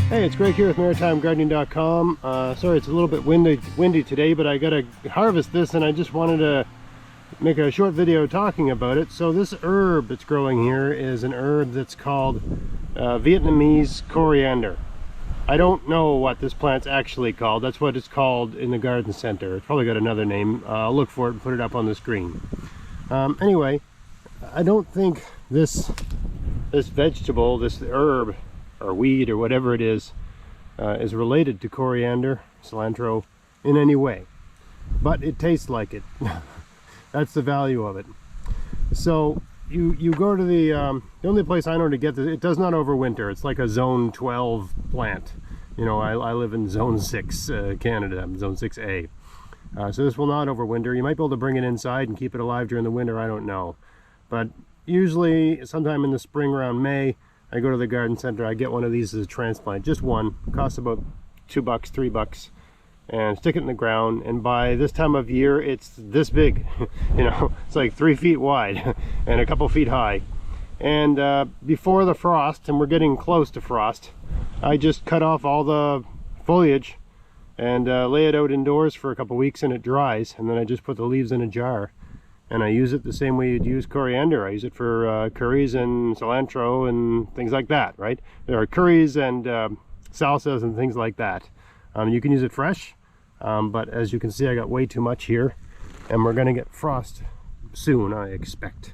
Hey, it's Greg here with MaritimeGardening.com. Sorry it's a little bit windy today, but I gotta harvest this and I just wanted to make a short video talking about it. So this herb that's growing here is an herb that's called Vietnamese coriander. I don't know what this plant's actually called. That's what it's called in the garden center. It's probably got another name. I'll look for it and put it up on the screen. Anyway, I don't think this vegetable, this herb or weed or whatever it is related to coriander, cilantro in any way, but it tastes like it. That's the value of it. So you go to the only place I know to get this. It does not overwinter. It's like a zone 12 plant. You know, I live in zone 6 Canada. I'm zone 6A, so this will not overwinter. You might be able to bring it inside and keep it alive during the winter. I don't know, but usually sometime in the spring around May, I go to the garden center, I get one of these as a transplant, just one. It costs about $2, $3, and stick it in the ground. And by this time of year, it's this big. You know, it's like 3 feet wide and a couple feet high. And before the frost, and we're getting close to frost, I just cut off all the foliage and lay it out indoors for a couple weeks, and it dries. And then I just put the leaves in a jar. And I use it the same way you'd use coriander. I use it for curries and cilantro and things like that, right? There are curries and salsas and things like that. You can use it fresh, but as you can see, I got way too much here, and we're gonna get frost soon, I expect.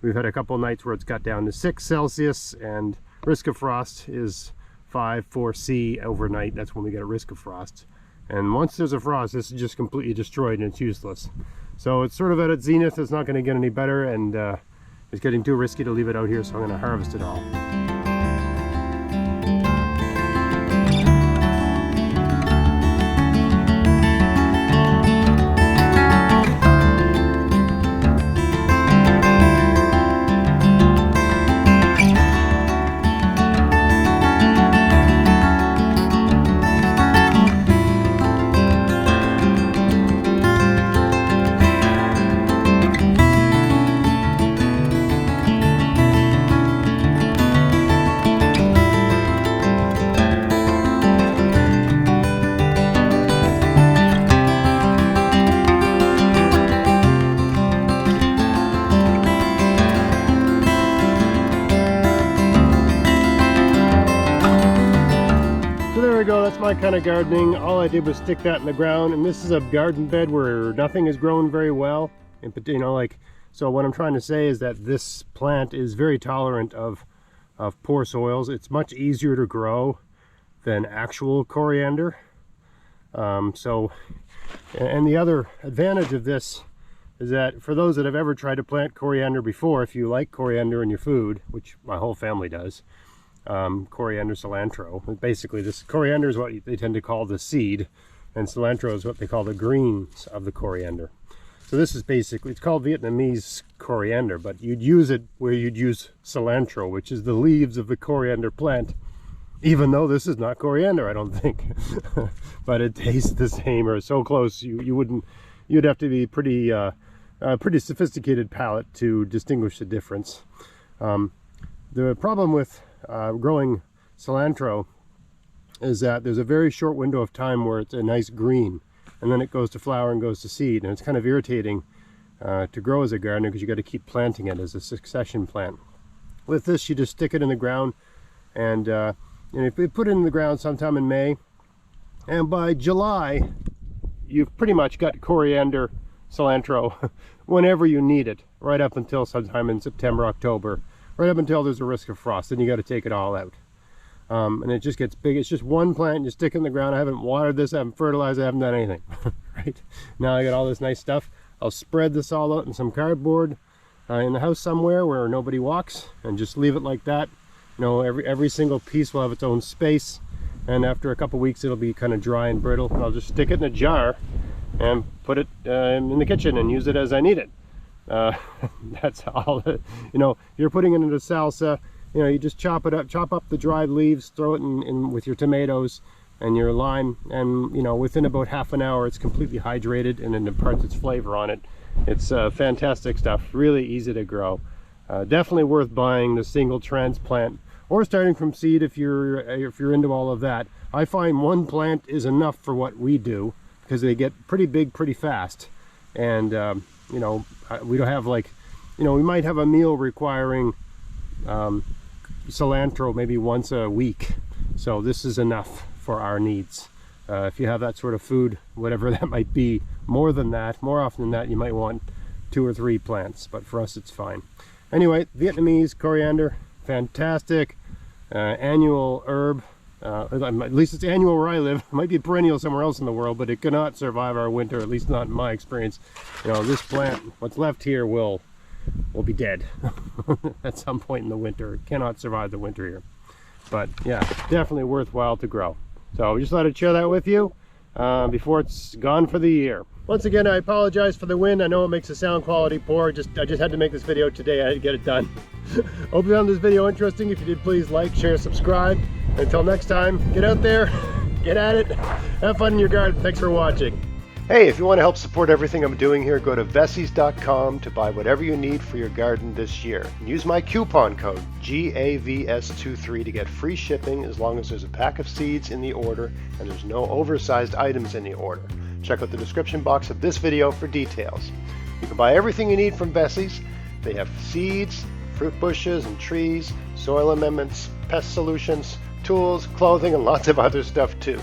We've had a couple nights where it's got down to 6 Celsius, and risk of frost is 5, 4C overnight. That's when we get a risk of frost. And once there's a frost, this is just completely destroyed and it's useless. So it's sort of at its zenith. It's not going to get any better, and it's getting too risky to leave it out here, so I'm going to harvest it all. Go, that's my kind of gardening. All I did was stick that in the ground, and this is a garden bed where nothing is grown very well. And, you know, like, so what I'm trying to say is that this plant is very tolerant of poor soils. It's much easier to grow than actual coriander. And the other advantage of this is that for those that have ever tried to plant coriander before, if you like coriander in your food, which my whole family does, coriander, cilantro. Basically, this coriander is what they tend to call the seed, and cilantro is what they call the greens of the coriander. So this is basically, it's called Vietnamese coriander, but you'd use it where you'd use cilantro, which is the leaves of the coriander plant, even though this is not coriander, I don't think. But it tastes the same, or so close. You'd have to be pretty sophisticated palate to distinguish the difference. The problem with growing cilantro is that there's a very short window of time where it's a nice green, and then it goes to flower and goes to seed, and it's kind of irritating to grow as a gardener because you got to keep planting it as a succession plant. With this, you just stick it in the ground, and if you put it in the ground sometime in May, and by July you've pretty much got coriander, cilantro whenever you need it, right up until sometime in September, October, right up until there's a risk of frost. Then you got to take it all out, and it just gets big. It's just one plant, you stick it in the ground. I haven't watered this, I haven't fertilized, I haven't done anything. Right now I got all this nice stuff. I'll spread this all out in some cardboard in the house somewhere where nobody walks, and just leave it like that. You know, every single piece will have its own space, and after a couple weeks it'll be kind of dry and brittle. I'll just stick it in a jar and put it in the kitchen and use it as I need it. That's all. You know, you're putting it into salsa, you know, you just chop up the dried leaves, throw it in with your tomatoes and your lime, and you know, within about half an hour it's completely hydrated and it imparts its flavor on it. It's fantastic stuff, really easy to grow. Definitely worth buying the single transplant or starting from seed if you're into all of that. I find one plant is enough for what we do because they get pretty big pretty fast. And you know, we don't have like, you know, we might have a meal requiring cilantro maybe once a week, so this is enough for our needs. If you have that sort of food, whatever that might be, more than that, more often than that, you might want 2 or 3 plants, but for us it's fine. Anyway, Vietnamese coriander, fantastic annual herb. At least it's annual where I live. It might be perennial somewhere else in the world, but it cannot survive our winter, at least not in my experience. You know, this plant, what's left here, will be dead at some point in the winter. It cannot survive the winter here. But yeah, definitely worthwhile to grow. So just thought I'd share that with you before it's gone for the year. Once again, I apologize for the wind. I know it makes the sound quality poor. I just had to make this video today. I had to get it done. Hope you found this video interesting. If you did, please like, share, subscribe. Until next time, get out there, get at it, have fun in your garden. Thanks for watching. Hey, if you want to help support everything I'm doing here, go to vessies.com to buy whatever you need for your garden this year. And use my coupon code GAVS23 to get free shipping as long as there's a pack of seeds in the order and there's no oversized items in the order. Check out the description box of this video for details. You can buy everything you need from Vessies. They have seeds, fruit bushes and trees, soil amendments, pest solutions, tools, clothing, and lots of other stuff too.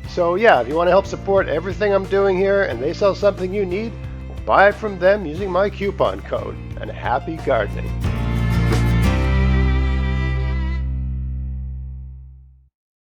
So yeah, if you want to help support everything I'm doing here and they sell something you need, buy it from them using my coupon code. And happy gardening.